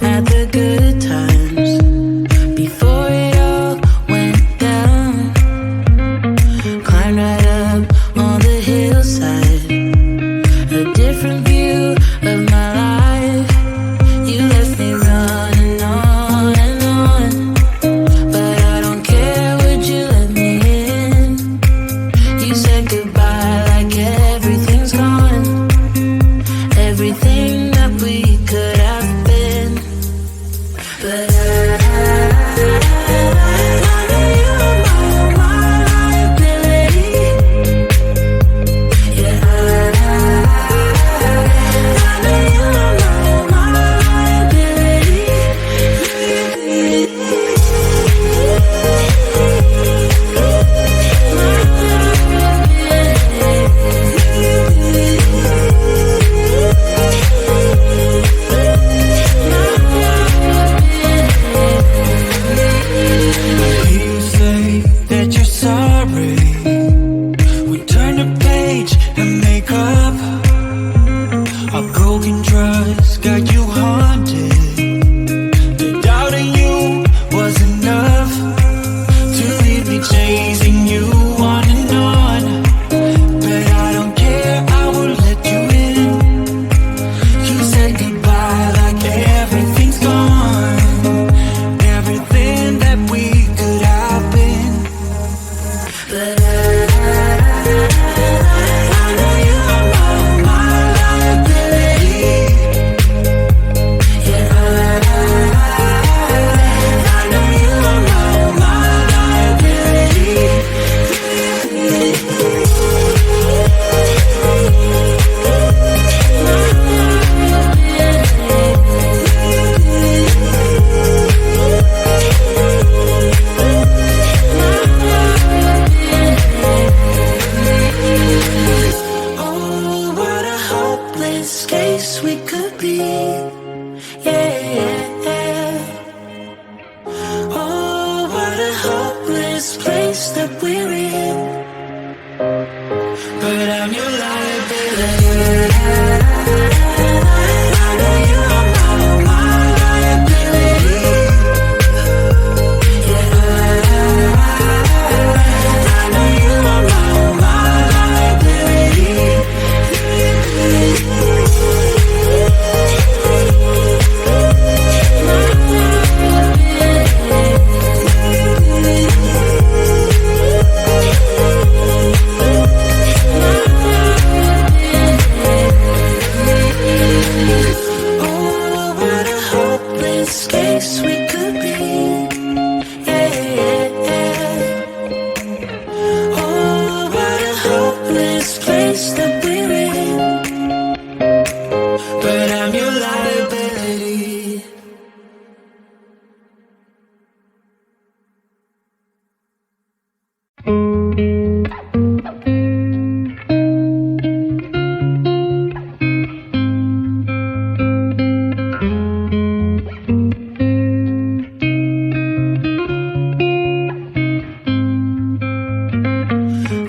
At the good times before it all went down. hopeless place that we're in, but I'm your liability. I know you are my liability. Yeah, I know you are my liability. Oh, what a hopeless case we could be. Yeah. Oh, what a hopeless place that we're in, but I'm your liability.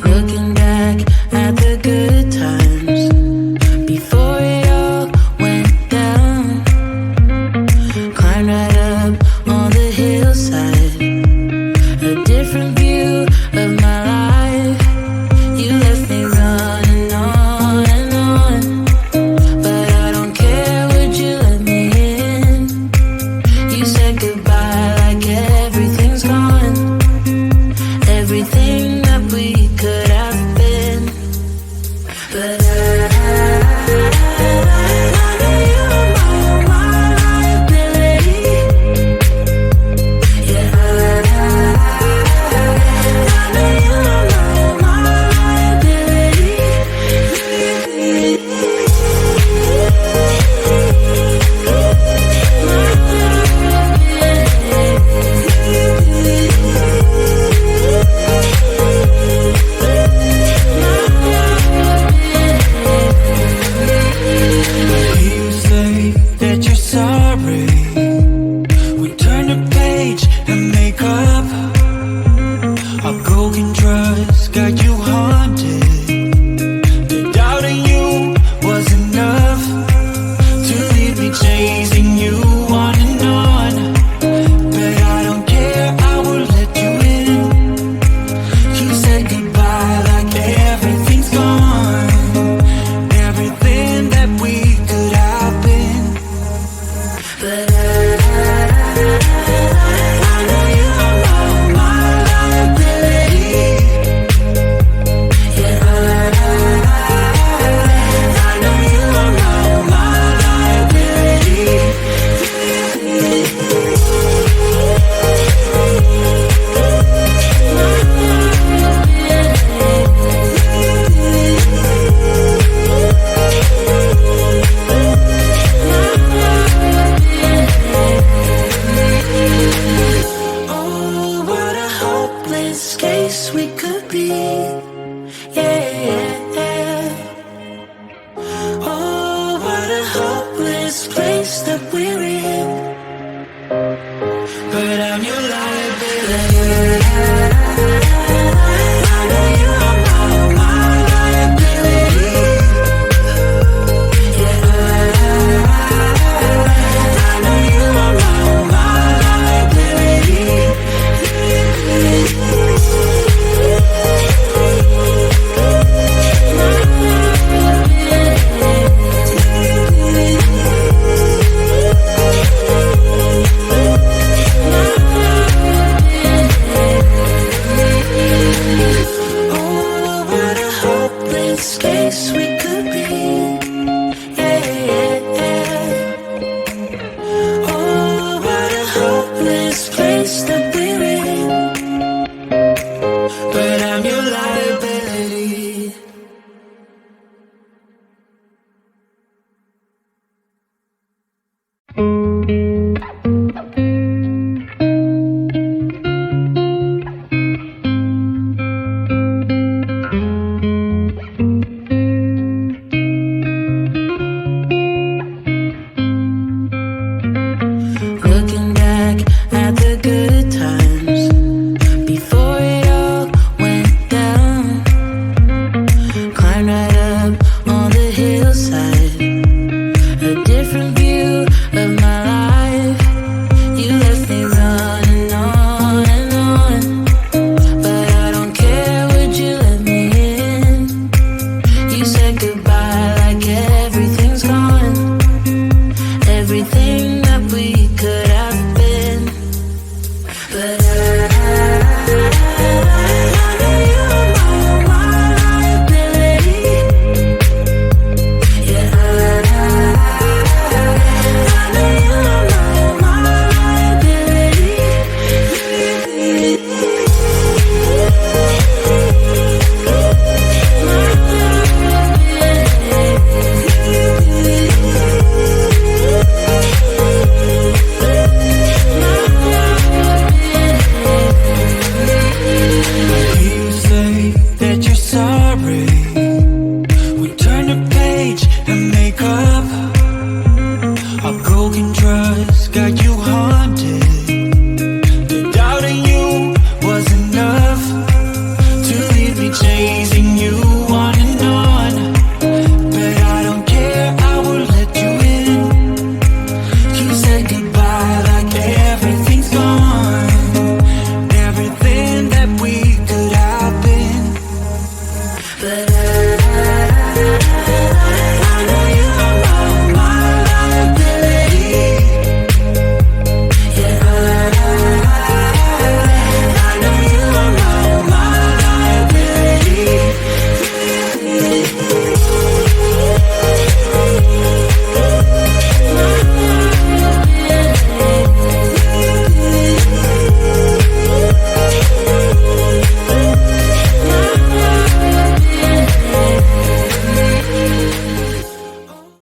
Looking back at the good times before it all went down. Climbed right up on the hillside, a different view of my life. You left me running on and on, but I don't care, would you let me in? You said goodbye like everything's gone, everything that we could have been, but I know you are my liability. Yeah, I know you are my liability. You say that you're sorry. We turn the page and make up. Our broken trust got you haunted. The doubt in you was enough to leave me chasing you on and on. But I don't care, I will let you in. You said goodbye like everything's gone, everything that we could have been, but I know you are my liability. Yeah, I know you are my liability. Oh, what a hopeless case we could be. Yeah. Oh, what a hopeless place that we're in,